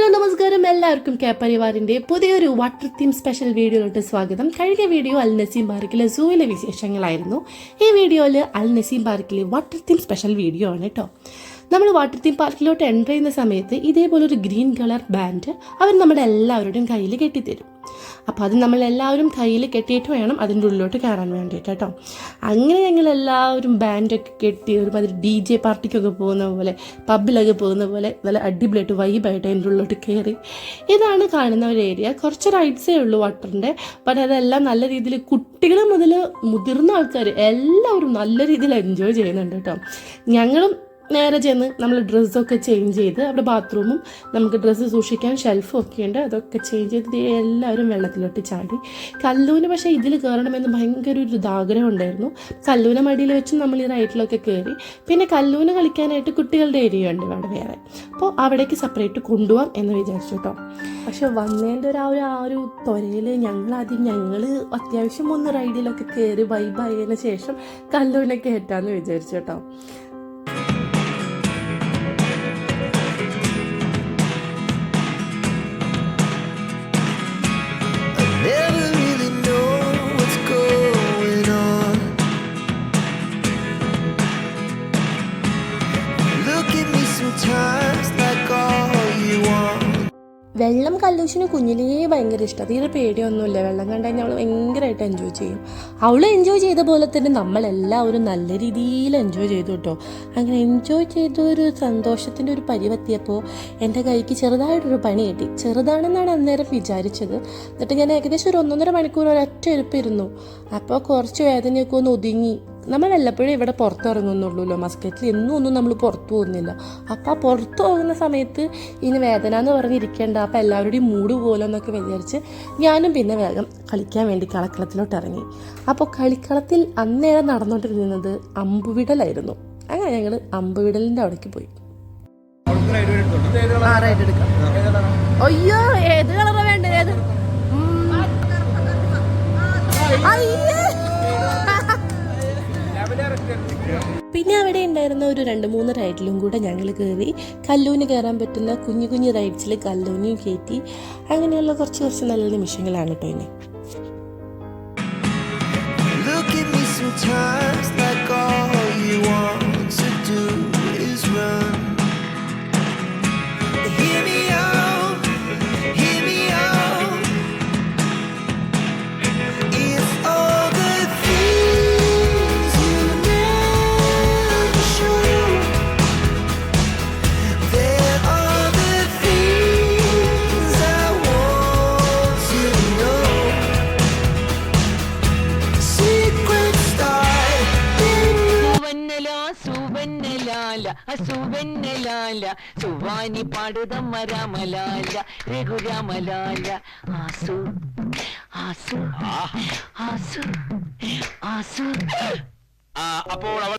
Hello നമസ്കാരം, എല്ലാവർക്കും പരിവാറിന്റെ പുതിയൊരു വാട്ടർ തീം സ്പെഷ്യൽ വീഡിയോയിലോട്ട് സ്വാഗതം. കഴിഞ്ഞ വീഡിയോ അൽ നസീം പാർക്കിലെ സൂവിലെ വിശേഷങ്ങളായിരുന്നു. ഈ വീഡിയോയിൽ അൽ നസീം പാർക്കിലെ വാട്ടർ തീം സ്പെഷ്യൽ വീഡിയോ ആണ് കേട്ടോ. നമ്മൾ വാട്ടർ തീം പാർക്കിലോട്ട് എൻ്റർ ചെയ്യുന്ന സമയത്ത് ഇതേപോലൊരു ഗ്രീൻ കളർ ബാൻഡ് അവർ നമ്മുടെ എല്ലാവരുടെയും കയ്യിൽ കെട്ടിത്തരും. അപ്പോൾ അത് നമ്മളെല്ലാവരും കയ്യിൽ കെട്ടിയിട്ട് വേണം അതിൻ്റെ ഉള്ളിലോട്ട് കയറാൻ വേണ്ടിയിട്ട് കേട്ടോ. അങ്ങനെ ഞങ്ങളെല്ലാവരും ബാൻഡൊക്കെ കെട്ടി ഒരുമാതിരി DJ പാർട്ടിക്കൊക്കെ പോകുന്ന പോലെ, പബ്ബിലൊക്കെ പോകുന്ന പോലെ നല്ല അടിപൊളിയായിട്ട് വൈബായിട്ട് അതിൻ്റെ ഉള്ളിലോട്ട് കയറി. ഇതാണ് കാണുന്ന ഒരു ഏരിയ. കുറച്ച് റൈഡ്സേ ഉള്ളൂ വാട്ടറിൻ്റെ. ബട്ട് അതെല്ലാം നല്ല രീതിയിൽ കുട്ടികൾ മുതൽ മുതിർന്ന ആൾക്കാർ എല്ലാവരും നല്ല രീതിയിൽ എൻജോയ് ചെയ്യുന്നുണ്ട് കേട്ടോ. ഞങ്ങളും നേരെ ചെന്ന് നമ്മൾ ഡ്രസ്സൊക്കെ ചേഞ്ച് ചെയ്ത്, അവിടെ ബാത്റൂമും നമുക്ക് ഡ്രസ്സ് സൂക്ഷിക്കാൻ ഷെൽഫും ഒക്കെ ഉണ്ട്, അതൊക്കെ ചേഞ്ച് ചെയ്ത് എല്ലാവരും വെള്ളത്തിലോട്ട് ചാടി. കല്ലൂന് പക്ഷേ ഇതിൽ കയറണമെന്ന് ഭയങ്കര ഒരു ആഗ്രഹം ഉണ്ടായിരുന്നു. കല്ലൂനെ മടിയിൽ വെച്ച് നമ്മൾ ഈ റൈറ്റിലൊക്കെ കയറി. പിന്നെ കല്ലൂന് കളിക്കാനായിട്ട് കുട്ടികളുടെ ഏരിയ ഉണ്ട് അവിടെ വേറെ, അപ്പോൾ അവിടേക്ക് സെപ്പറേറ്റ് കൊണ്ടുപോകാം എന്ന് വിചാരിച്ചു കേട്ടോ. പക്ഷെ വന്നതിൻ്റെ ആ ഒരു ത്വരയിൽ ഞങ്ങൾ അത്യാവശ്യം ഒന്ന് റൈഡിലൊക്കെ കയറി വൈബായതിനു ശേഷം കല്ലൂനെ കയറ്റാമെന്ന് വിചാരിച്ചു കേട്ടോ. വെള്ളം കല്ലൂഷിന് കുഞ്ഞിലേ ഭയങ്കര ഇഷ്ടം. തീരെ പേടിയൊന്നുമില്ല. വെള്ളം കണ്ടു കഴിഞ്ഞാൽ അവൾ ഭയങ്കരമായിട്ട് എൻജോയ് ചെയ്യും. അവൾ എൻജോയ് ചെയ്ത പോലെ തന്നെ നമ്മളെല്ലാവരും നല്ല രീതിയിൽ എൻജോയ് ചെയ്തു കേട്ടോ. അങ്ങനെ എൻജോയ് ചെയ്തൊരു സന്തോഷത്തിൻ്റെ ഒരു പരിവെത്തിയപ്പോൾ എൻ്റെ കൈക്ക് ചെറുതായിട്ടൊരു പണി കിട്ടി. ചെറുതാണെന്നാണ് അന്നേരം വിചാരിച്ചത്. എന്നിട്ട് ഞാൻ ഏകദേശം ഒരു 1.5 മണിക്കൂർ ഒരൊറ്റ ഇരുപ്പിരുന്നു. അപ്പോൾ കുറച്ച് വേദനയൊക്കെ ഒന്ന് ഒതുങ്ങി. നമ്മൾ വല്ലപ്പോഴും ഇവിടെ പുറത്തിറങ്ങുന്നുള്ളൂല്ലോ, മസ്കറ്റിൽ ഒന്നും നമ്മൾ പുറത്തു പോകുന്നില്ല. അപ്പോൾ ആ പുറത്തു പോകുന്ന സമയത്ത് ഇനി വേദന എന്ന് പറഞ്ഞിരിക്കേണ്ട, അപ്പോൾ എല്ലാവരുടെയും മൂഡ് പോലെ എന്നൊക്കെ വിചാരിച്ച് ഞാനും പിന്നെ വേഗം കളിക്കാൻ വേണ്ടി കളക്കളത്തിലോട്ട് ഇറങ്ങി. അപ്പോൾ കളിക്കളത്തിൽ അന്നേരം നടന്നുകൊണ്ടിരുന്നത് അമ്പുവിടലായിരുന്നു. അങ്ങനെ ഞങ്ങൾ അമ്പുവിടലിൻ്റെ അവിടേക്ക് പോയി. അയ്യോ, ഏത് കളറാണ് വേണ്ടത്? ഏത്? പിന്നെ അവിടെ ഉണ്ടായിരുന്ന ഒരു 2-3 റൈഡിലും കൂടെ ഞങ്ങൾ കയറി. കല്ലൂന് കയറാൻ പറ്റുന്ന കുഞ്ഞു കുഞ്ഞു റൈഡ്സിൽ കല്ലൂനും കയറ്റി. അങ്ങനെയുള്ള കുറച്ച് നല്ല നിമിഷങ്ങളാണ് കേട്ടോ ഇനി. സുവാനി പാടുതമ്മ രാമലാല രഘുരാമലാല ആസു ആസു ആസു ആസു. അപ്പോൾ അവൾ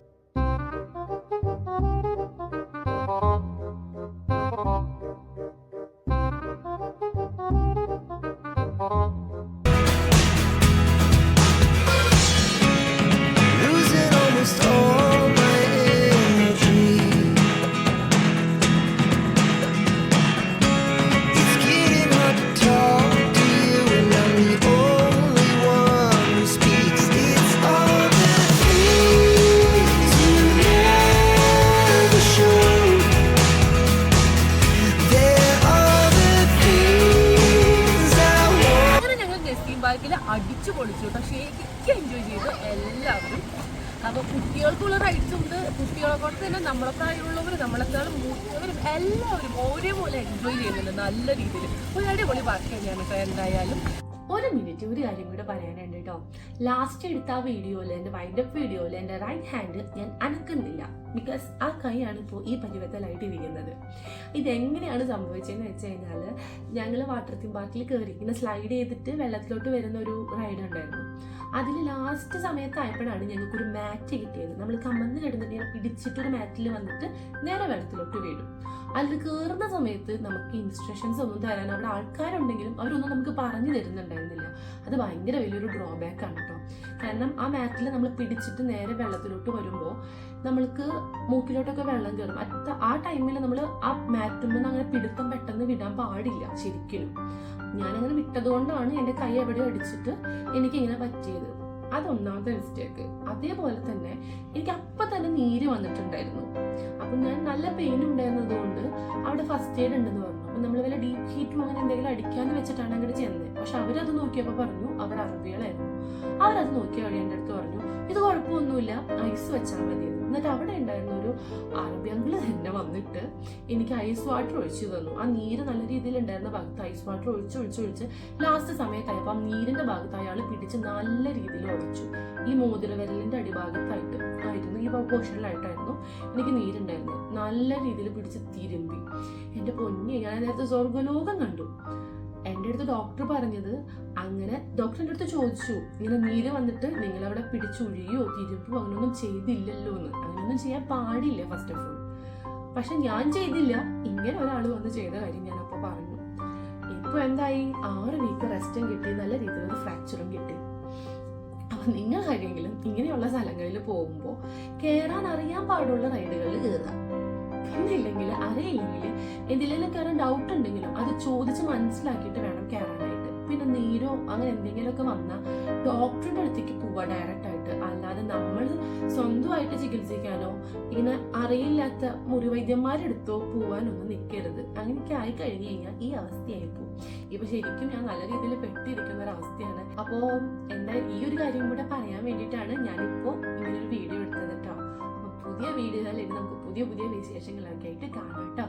അടിച്ചു പൊളിച്ചു. പക്ഷേ എനിക്ക് എൻജോയ് ചെയ്തു എല്ലാവരും. അപ്പോൾ കുട്ടികൾക്കുള്ള റൈഡ്സ് ഉണ്ട്. കുട്ടികളെ കൊണ്ട് തന്നെ നമ്മളെ പ്രായമുള്ളവർ, നമ്മളെക്കാളും മൂത്തവരും എല്ലാവരും ഒരേപോലെ എൻജോയ് ചെയ്യുന്നുണ്ട് നല്ല രീതിയിൽ. ഒരു അടിപൊളി പാർക്ക് തന്നെയാണ് കേട്ടോ. എന്തായാലും ഒരു മിനിറ്റ്, ഒരു കാര്യം കൂടെ പറയാനുണ്ട് കേട്ടോ. ലാസ്റ്റ് എടുത്ത ആ വീഡിയോയിൽ, എൻ്റെ വൈൻഡപ്പ് വീഡിയോയിൽ എൻ്റെ റൈറ്റ് ഹാൻഡ് ഞാൻ അനക്കുന്നില്ല. ബിക്കോസ് ആ കൈയാണ് ഇപ്പോൾ ഈ പരിവത്തലായിട്ട് ഇരിക്കുന്നത്. ഇതെങ്ങനെയാണ് സംഭവിച്ചതെന്ന് വെച്ച് കഴിഞ്ഞാൽ, ഞങ്ങൾ വാട്ടർ തീം പാർക്കിൽ കയറി ഇങ്ങനെ സ്ലൈഡ് ചെയ്തിട്ട് വെള്ളത്തിലോട്ട് വരുന്ന ഒരു റൈഡ് ഉണ്ടായിരുന്നു. അതിൽ ലാസ്റ്റ് സമയത്തായപ്പോഴാണ് ഞങ്ങൾക്കൊരു മാറ്റ് കിട്ടിയത്. നമ്മൾ കമന്ന് കിടന്നിട്ട് പിടിച്ചിട്ടൊരു മാറ്റിൽ വന്നിട്ട് നേരെ വെള്ളത്തിലോട്ട് വീഴും. അതിൽ കയറുന്ന സമയത്ത് നമുക്ക് ഇൻസ്ട്രക്ഷൻസ് ഒന്നും തരാൻ അവിടെ ആൾക്കാരുണ്ടെങ്കിലും അവരൊന്നും നമുക്ക് പറഞ്ഞു തരുന്നുണ്ടായിരുന്നില്ല. അത് ഭയങ്കര വലിയൊരു ഡ്രോബാക്ക് ആണ് കേട്ടോ. കാരണം ആ മാറ്റിൽ നമ്മൾ പിടിച്ചിട്ട് നേരെ വെള്ളത്തിലോട്ട് വരുമ്പോൾ നമ്മൾക്ക് മൂക്കിലോട്ടൊക്കെ വെള്ളം കയറും. ആ ടൈമിൽ നമ്മൾ ആ മാറ്റുമ്പോൾ അങ്ങനെ പിടുത്തം പെട്ടെന്ന് വിടാൻ പാടില്ല ശരിക്കും. ഞാനങ്ങനെ വിട്ടത് കൊണ്ടാണ് എൻ്റെ കൈ എവിടെയോ അടിച്ചിട്ട് എനിക്കിങ്ങനെ പറ്റിയത്. അതൊന്നാമത്തെ മിസ്റ്റേക്ക്. അതേപോലെ തന്നെ എനിക്ക് അപ്പം തന്നെ നീര് വന്നിട്ടുണ്ടായിരുന്നു. അപ്പം ഞാൻ നല്ല പെയിൻ ഉണ്ടായിരുന്നത് കൊണ്ട് അവിടെ ഫസ്റ്റ് എയ്ഡ് ഉണ്ടെന്ന് പറഞ്ഞു. അപ്പം നമ്മൾ വല്ല ഡീപ്പ് ഹീറ്റും അങ്ങനെ എന്തെങ്കിലും അടിക്കാന്ന് വെച്ചിട്ടാണ് അങ്ങോട്ട് ചെന്നത്. പക്ഷെ അവരത് നോക്കിയപ്പോൾ പറഞ്ഞു അവിടെ അറബികളായിരുന്നു. അവരത് നോക്കിയ വഴി എൻ്റെ അടുത്ത് പറഞ്ഞു ഇത് കുഴപ്പമൊന്നുമില്ല, ഐസ് വെച്ചാൽ മതി. എന്നിട്ട് അവിടെ ഉണ്ടായിരുന്ന ഒരു അറബി അങ്കിള് തന്നെ വന്നിട്ട് എനിക്ക് ഐസ് വാട്ടർ ഒഴിച്ചു തന്നു. ആ നീര് നല്ല രീതിയിൽ ഉണ്ടായിരുന്ന ഭാഗത്ത് ഐസ് വാട്ടർ ഒഴിച്ച് ലാസ്റ്റ് സമയത്തായപ്പോൾ ആ നീരിന്റെ ഭാഗത്ത് അയാൾ പിടിച്ച് നല്ല രീതിയിൽ ഉടച്ചു. ഈ മോതിരവിരലിന്റെ അടിഭാഗത്തായിട്ട് ആയിരുന്നു, ഈ പോർഷനിലായിട്ടായിരുന്നു എനിക്ക് നീരുണ്ടായിരുന്നത്. നല്ല രീതിയിൽ പിടിച്ച് തിരുമ്പി. എന്റെ പൊന്നി, ഞാൻ നേരത്തെ സ്വർഗ്ഗലോകം കണ്ടു. എൻ്റെ അടുത്ത് ഡോക്ടർ പറഞ്ഞത്, അങ്ങനെ ഡോക്ടറിൻ്റെ അടുത്ത് ചോദിച്ചു ഇങ്ങനെ നീര് വന്നിട്ട് നിങ്ങൾ അവിടെ പിടിച്ചൊഴിയോ തിരുമ്പോ അങ്ങനെയൊന്നും ചെയ്തില്ലല്ലോ എന്ന്. അങ്ങനെയൊന്നും ചെയ്യാൻ പാടില്ല ഫസ്റ്റ് ഓഫ് ഓൾ. പക്ഷെ ഞാൻ ചെയ്തില്ല. ഇങ്ങനെ ഒരാൾ വന്ന് ചെയ്ത കാര്യം ഞാൻ അപ്പൊ പറഞ്ഞു. ഇപ്പൊ എന്തായി, 6 വീക്ക് റെസ്റ്റും കിട്ടി, നല്ല രീതിയിലുള്ള ഫ്രാക്ചറും കിട്ടി. അപ്പൊ നിങ്ങൾ ആരെങ്കിലും ഇങ്ങനെയുള്ള സ്ഥലങ്ങളിൽ പോകുമ്പോൾ കയറാൻ അറിയാൻ പാടുള്ള റൈഡുകളിൽ കയറാം. പിന്നില്ലെങ്കിൽ അറിയില്ലെങ്കിൽ എന്തെങ്കിലും കയറാൻ ഡൗട്ട് ഉണ്ടെങ്കിലും അത് ചോദിച്ച് മനസ്സിലാക്കിയിട്ട് വേണം കയറാനായിട്ട്. പിന്നെ നീരോ അങ്ങനെ എന്തെങ്കിലുമൊക്കെ വന്നാൽ ഡോക്ടറുടെ അടുത്തേക്ക് പോവാ ഡയറക്റ്റ് ആയിട്ട്. അല്ലാതെ നമ്മൾ സ്വന്തമായിട്ട് ചികിത്സിക്കാനോ ഇങ്ങനെ അറിയില്ലാത്ത മുറിവൈദ്യന്മാരെടുത്തോ പോവാനൊന്നും നിൽക്കരുത്. അങ്ങനെയൊക്കെ ആയി കഴിഞ്ഞു കഴിഞ്ഞാൽ ഈ അവസ്ഥയായി പോകും. ഇപ്പൊ ശരിക്കും ഞാൻ നല്ല രീതിയിൽ പെട്ടിരിക്കുന്ന ഒരു അവസ്ഥയാണ്. അപ്പോ എന്താ ഈ ഒരു കാര്യം കൂടെ പറയാൻ വേണ്ടിയിട്ടാണ് ഞാനിപ്പോ ഇങ്ങനൊരു വീഡിയോ എടുത്തത് കേട്ടോ. അപ്പൊ പുതിയ വീഡിയോകളിൽ നമുക്ക് പുതിയ വിശേഷങ്ങളൊക്കെ ആയിട്ട് കാണാം കേട്ടോ.